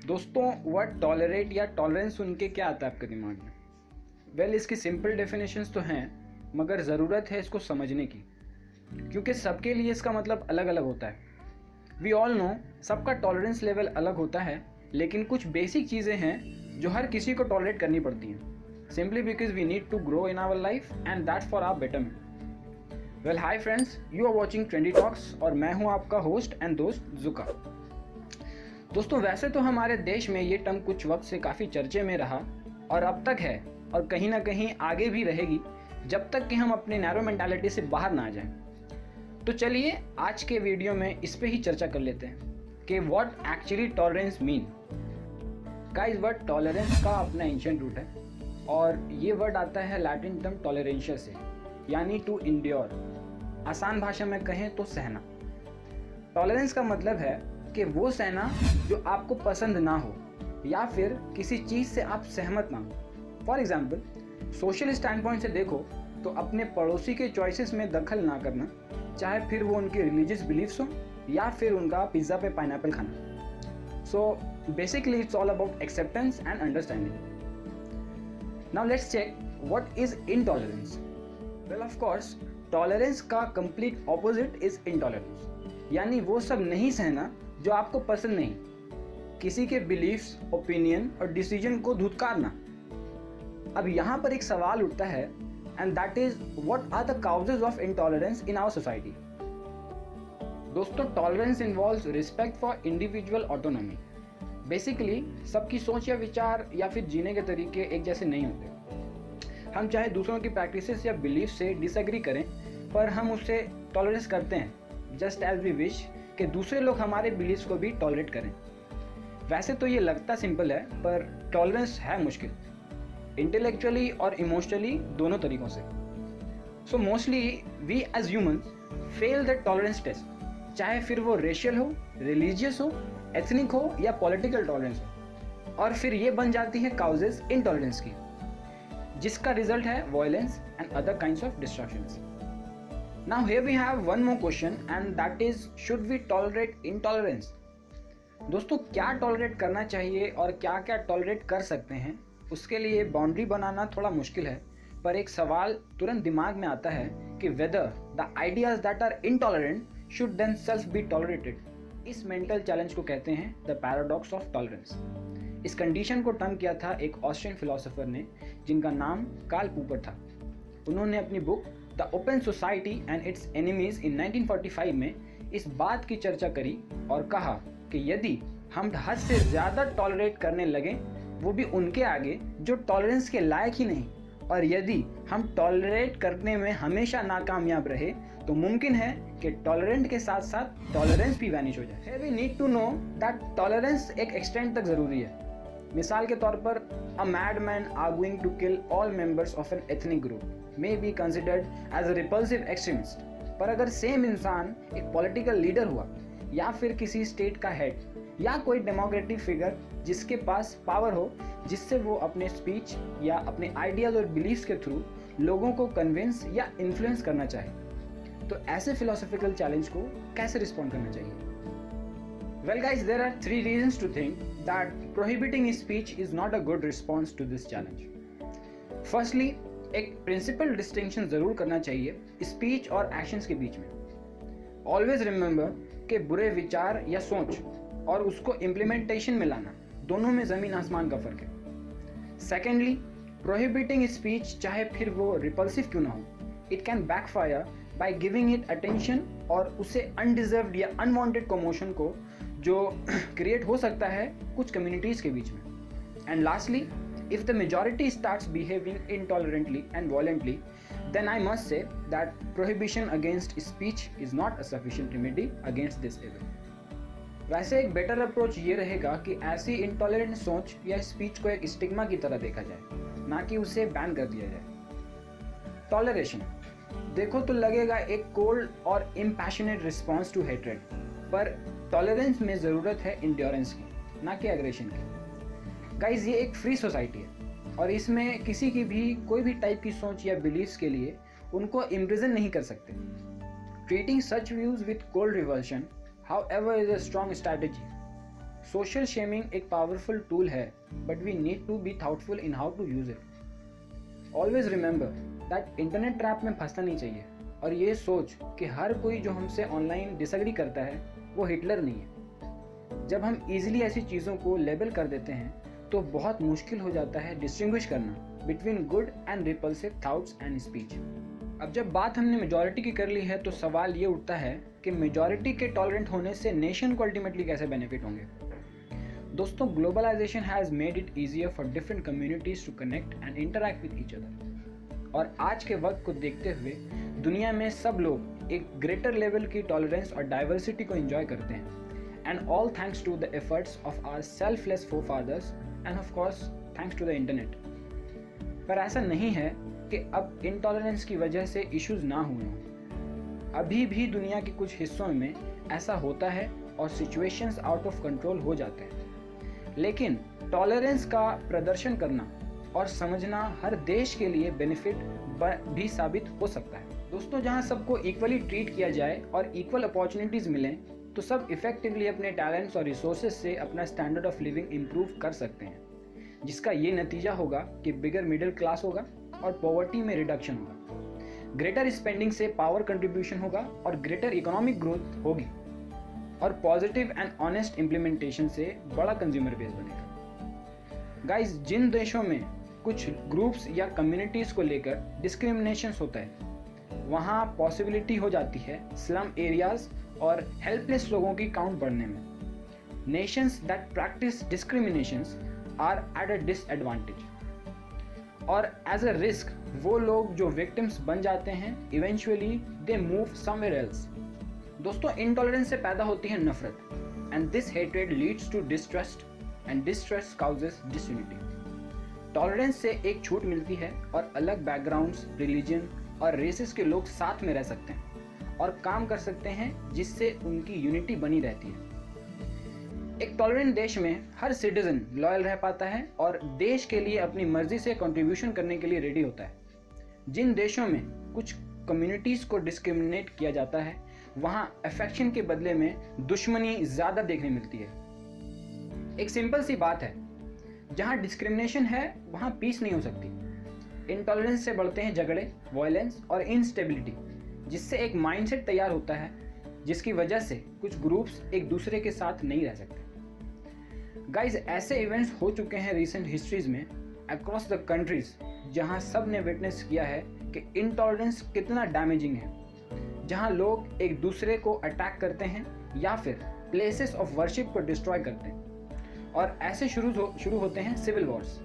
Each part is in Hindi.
दोस्तों, वर्ड टॉलरेट या टॉलरेंस सुन के क्या आता है आपके दिमाग में? वेल, इसकी सिंपल डेफिनेशंस तो हैं, मगर ज़रूरत है इसको समझने की, क्योंकि सबके लिए इसका मतलब अलग अलग होता है। वी ऑल नो सबका टॉलरेंस लेवल अलग होता है, लेकिन कुछ बेसिक चीज़ें हैं जो हर किसी को टॉलरेट करनी पड़ती हैं, simply because we need to grow in our life and that for our betterment. Well, hi friends, you are watching trendy talks और मैं हूँ आपका होस्ट एंड दोस्त जुका। दोस्तों, वैसे तो हमारे देश में ये टर्म कुछ वक्त से काफ़ी चर्चे में रहा और अब तक है, और कहीं ना कहीं आगे भी रहेगी जब तक कि हम अपने नैरो मेंटालिटी से बाहर ना आ जाएं। तो चलिए आज के वीडियो में इस पे ही चर्चा कर लेते हैं कि what actually tolerance mean. Guys, word tolerance का अपना एंशिएंट रूट है और ये वर्ड आता है लैटिन टर्म टॉलरेंशिया से, यानी टू इंड्योर। आसान भाषा में कहें तो सहना। टॉलरेंस का मतलब है कि वो सहना जो आपको पसंद ना हो या फिर किसी चीज़ से आप सहमत ना हो। For example, social stand point से देखो तो अपने पड़ोसी के चॉइसेस में दखल ना करना, चाहे फिर वो उनके रिलीजियस बिलीफ्स हो या फिर उनका पिज़्ज़ा पे पाइनएप्पल खाना। So basically it's all about acceptance and understanding. Now let's check what is intolerance. Well, of course tolerance का कंप्लीट ऑपोजिट इज इनटॉलरेंस, यानी वो सब नहीं सहना जो आपको पसंद नहीं, किसी के बिलीफ्स, ओपिनियन और डिसीजन को धुतकारना। अब यहाँ पर एक सवाल उठता है, and that is what are the causes of intolerance in our society. दोस्तों, tolerance involves respect for individual autonomy. Basically सबकी सोच या विचार या फिर जीने के तरीके एक जैसे नहीं होते। हम चाहे दूसरों की प्रैक्टिसेस या बिलीफ से डिसएग्री करें, पर हम उससे टॉलरेंस करते हैं, जस्ट एज वी विश कि दूसरे लोग हमारे बिलीफ्स को भी टॉलरेट करें। वैसे तो ये लगता सिंपल है, पर टॉलरेंस है मुश्किल, इंटेलेक्चुअली और इमोशनली दोनों तरीकों से। So mostly we as humans fail the tolerance test, चाहे फिर वो रेशियल हो, रिलीजियस हो, एथनिक हो या पॉलिटिकल टॉलरेंस हो, और फिर ये बन जाती है काउजेज इनटॉलरेंस की, जिसका रिजल्ट है violence and other kinds of destructions. Now here we have one more question, and that is, should we tolerate intolerance? दोस्तों, क्या टॉलरेट करना चाहिए और क्या क्या टॉलरेट कर सकते हैं, उसके लिए बाउंड्री बनाना थोड़ा मुश्किल है, पर एक सवाल तुरंत दिमाग में आता है कि whether the ideas that are intolerant should themselves be tolerated। इस मेंटल चैलेंज को कहते हैं द पैराडॉक्स ऑफ टॉलरेंस। इस कंडीशन को टर्म किया था एक ऑस्ट्रियन फिलोसोफर ने, जिनका नाम कार्ल पॉपर था। उन्होंने अपनी book the open society and its enemies in 1945 में इस बात की चर्चा करी और कहा कि यदि हम हद से ज़्यादा टॉलरेट करने लगें, वो भी उनके आगे जो टॉलरेंस के लायक ही नहीं, और यदि हम टॉलरेट करने में हमेशा नाकामयाब रहे, तो मुमकिन है कि टॉलरेंट के साथ साथ टॉलरेंस भी वैनिश हो जाए। We need to know that tolerance एक एक्सटेंट तक ज़रूरी है। मिसाल के तौर पर, a madman arguing to kill all members of an ethnic group may be considered as a repulsive extremist। पर अगर सेम इंसान एक पॉलिटिकल लीडर हुआ या फिर किसी स्टेट का हेड या कोई डेमोक्रेटिक फिगर जिसके पास पावर हो, जिससे वो अपने स्पीच या अपने आइडियाज और बिलीफ्स के थ्रू लोगों को कन्विंस या इन्फ्लुएंस करना चाहे, तो ऐसे फिलोसॉफिकल चैलेंज को कैसे रिस्पॉन्ड करना चाहिए? Well guys, there are 3 reasons to think that prohibiting speech is not a good response to this challenge। Firstly, एक प्रिंसिपल डिस्टिंक्शन ज़रूर करना चाहिए स्पीच और एक्शंस के बीच में। ऑलवेज रिमेंबर कि बुरे विचार या सोच और उसको इम्प्लीमेंटेशन में लाना, दोनों में ज़मीन आसमान का फ़र्क है। सेकेंडली, प्रोहिबिटिंग स्पीच, चाहे फिर वो रिपल्सिव क्यों ना हो, it can backfire by giving it attention और उसे अनडिजर्व्ड या अनवांटेड कमोशन को जो क्रिएट हो सकता है कुछ कम्युनिटीज़ के बीच में। And lastly, if the majority starts behaving intolerantly and violently, then I must say that prohibition against speech is not a sufficient remedy against this evil। वैसे एक बेटर अप्रोच ये रहेगा कि ऐसी इंटॉलरेंट सोच या स्पीच को एक स्टिग्मा की तरह देखा जाए, ना कि उसे बैन कर दिया जाए। टॉलरेशन देखो तो लगेगा एक कोल्ड और इम्पैशनेट रिस्पॉन्स टू हेट्रेड, पर टॉलरेंस में ज़रूरत है इंड्योरेंस की, ना कि एग्रेशन की। गाइज, ये एक फ्री सोसाइटी है और इसमें किसी की भी कोई भी टाइप की सोच या बिलीफ्स के लिए उनको इम्प्रिजन नहीं कर सकते। Treating such views with cold revulsion, however, is a strong strategy. Social shaming एक पावरफुल टूल है, but we need to be thoughtful in how to use it. Always remember that internet trap में फंसना नहीं चाहिए, और ये सोच कि हर कोई जो हमसे ऑनलाइन डिसएग्री करता है वो हिटलर नहीं है। जब हम इजीली ऐसी चीज़ों को लेबल कर देते हैं तो बहुत मुश्किल हो जाता है डिस्टिंग्विश करना between good and repulsive thoughts and speech. अब जब बात हमने मेजॉरिटी की कर ली है तो सवाल ये उठता है कि मेजॉरिटी के टॉलरेंट होने से नेशन को अल्टीमेटली कैसे बेनिफिट होंगे। दोस्तों, globalization has made it easier for different communities to connect and interact with each other. और आज के वक्त को देखते हुए दुनिया में सब लोग एक ग्रेटर लेवल की टॉलरेंस और डाइवर्सिटी को एंजॉय करते हैं, and all thanks to the efforts of our selfless forefathers and of course thanks to the internet. पर ऐसा नहीं है कि अब इंटॉलरेंस की वजह से इश्यूज ना हुए हों। अभी भी दुनिया के कुछ हिस्सों में ऐसा होता है और सिचुएशंस आउट ऑफ कंट्रोल हो जाते हैं, लेकिन टॉलरेंस का प्रदर्शन करना और समझना हर देश के लिए बेनिफिट भी साबित हो सकता है। दोस्तों, जहां सबको इक्वली ट्रीट किया जाए और इक्वल अपॉर्चुनिटीज मिलें तो सब इफेक्टिवली अपने टैलेंट्स और रिसोर्सेज से अपना स्टैंडर्ड ऑफ लिविंग इम्प्रूव कर सकते हैं, जिसका ये नतीजा होगा कि बिगर मिडिल क्लास होगा और पॉवर्टी में रिडक्शन होगा, ग्रेटर स्पेंडिंग से पावर कंट्रीब्यूशन होगा और ग्रेटर इकोनॉमिक ग्रोथ होगी, और पॉजिटिव एंड ऑनेस्ट इम्प्लीमेंटेशन से बड़ा कंज्यूमर बेस बनेगा। गाइस, जिन देशों में कुछ ग्रुप्स या कम्युनिटीज़ को लेकर डिस्क्रिमिनेशन होता है वहाँ पॉसिबिलिटी हो जाती है स्लम एरियाज और हेल्पलेस लोगों की काउंट बढ़ने में। Nations that practice discriminations are at a disadvantage, और एज अ रिस्क वो लोग जो विक्टिम्स बन जाते हैं eventually they move somewhere else. दोस्तों, इंटॉलरेंस से पैदा होती है नफरत, and this hatred leads to distrust, and distrust causes disunity. Tolerance से एक छूट मिलती है और अलग बैकग्राउंड्स, रिलीजन और रेसेस के लोग साथ में रह सकते हैं और काम कर सकते हैं, जिससे उनकी यूनिटी बनी रहती है। एक टॉलरेंट देश में हर सिटीजन लॉयल रह पाता है और देश के लिए अपनी मर्जी से कंट्रीब्यूशन करने के लिए रेडी होता है। जिन देशों में कुछ कम्युनिटीज़ को डिस्क्रिमिनेट किया जाता है वहाँ अफेक्शन के बदले में दुश्मनी ज़्यादा देखने मिलती है। एक सिंपल सी बात है, जहाँ डिस्क्रिमिनेशन है वहाँ पीस नहीं हो सकती। इंटॉलरेंस से बढ़ते हैं झगड़े, वायलेंस और इनस्टेबिलिटी, जिससे एक माइंडसेट तैयार होता है जिसकी वजह से कुछ ग्रुप्स एक दूसरे के साथ नहीं रह सकते। गाइज, ऐसे इवेंट्स हो चुके हैं रिसेंट हिस्ट्रीज में अक्रॉस द कंट्रीज, जहां सब ने विटनेस किया है कि इंटॉलरेंस कितना डैमेजिंग है, जहां लोग एक दूसरे को अटैक करते हैं या फिर प्लेसेस ऑफ वर्शिप को डिस्ट्रॉय करते हैं, और ऐसे शुरू होते हैं सिविल वॉर्स।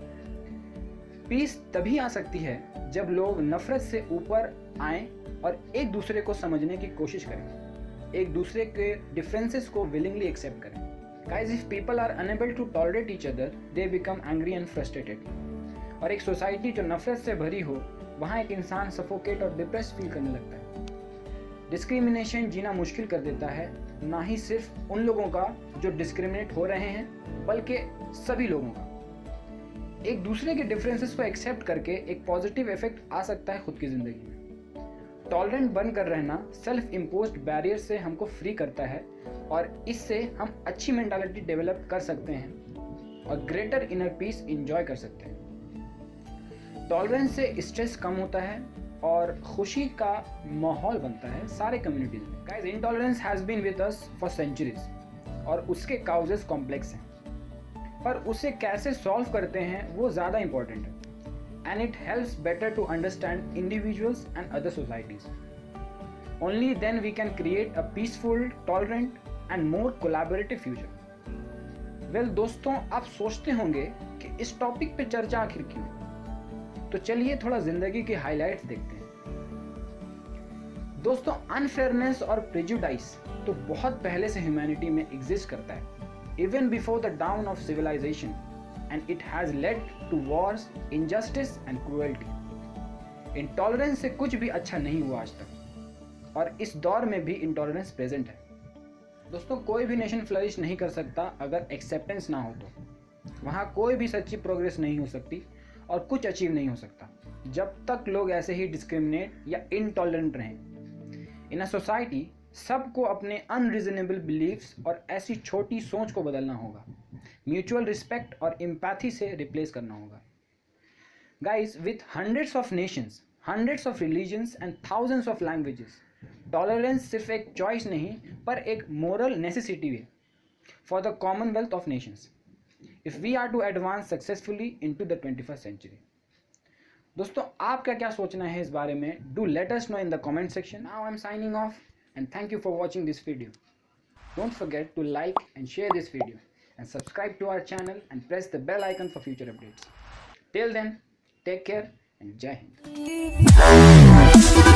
पीस तभी आ सकती है जब लोग नफरत से ऊपर आएं और एक दूसरे को समझने की कोशिश करें, एक दूसरे के डिफरेंसेस को विलिंगली एक्सेप्ट करें। Guys, if people are unable to tolerate each other, they become angry and frustrated. और एक सोसाइटी जो नफरत से भरी हो वहाँ एक इंसान सफोकेट और डिप्रेस फील करने लगता है। डिस्क्रिमिनेशन जीना मुश्किल कर देता है, ना ही सिर्फ उन लोगों का जो डिस्क्रिमिनेट हो रहे हैं बल्कि सभी लोगों का। एक दूसरे के डिफरेंसेस को एक्सेप्ट करके एक पॉजिटिव इफेक्ट आ सकता है खुद की जिंदगी में। टॉलरेंट बनकर रहना सेल्फ इम्पोज्ड बैरियर से हमको फ्री करता है और इससे हम अच्छी मेंटालिटी डेवलप कर सकते हैं और ग्रेटर इनर पीस एंजॉय कर सकते हैं। टॉलरेंस से स्ट्रेस कम होता है और खुशी का माहौल बनता है सारे कम्युनिटीज में। Guys, intolerance has been with us for centuries और उसके काउजेस कॉम्प्लेक्स हैं, पर उसे कैसे सॉल्व करते हैं वो ज़्यादा इंपॉर्टेंट है। And it helps better to understand individuals and other societies. Only then we can create a peaceful, tolerant and more collaborative future. Well, दोस्तों, आप सोचते होंगे कि इस टॉपिक पे चर्चा आखिर क्यों? तो चलिए थोड़ा जिंदगी के हाइलाइट्स देखते हैं। दोस्तों, अनफेयरनेस और प्रेजुडाइस तो बहुत पहले से ह्यूमैनिटी में एग्जिस्ट करता है, even before the dawn of civilization. And it has led to wars, injustice and cruelty. Intolerance से कुछ भी अच्छा नहीं हुआ आज तक, और इस दौर में भी इंटॉलरेंस प्रेजेंट है। दोस्तों, कोई भी नेशन फ्लरिश नहीं कर सकता अगर एक्सेप्टेंस ना हो तो। वहाँ कोई भी सच्ची प्रोग्रेस नहीं हो सकती और कुछ अचीव नहीं हो सकता जब तक लोग ऐसे ही डिस्क्रिमिनेट या इनटॉलरेंट रहें। इन अ सोसाइटी, सबको अपने अनरीजनेबल बिलीव्स और ऐसी छोटी सोच को बदलना होगा। म्यूचुअल रिस्पेक्ट और एम्पैथी से रिप्लेस करना होगा। Guys, with hundreds of nations, hundreds of religions and thousands of languages, tolerance सिर्फ एक चॉइस नहीं पर एक मोरल नेसेसिटी है for the Commonwealth of Nations if we are to advance successfully into the 21st century. दोस्तों, आपका क्या सोचना है इस बारे में? Do let us know in the comment section. Now I am signing of and thank you for watching this video. Don't forget to like and share this video and subscribe to our channel and press the bell icon for future updates. Till then, take care and Jai Hind.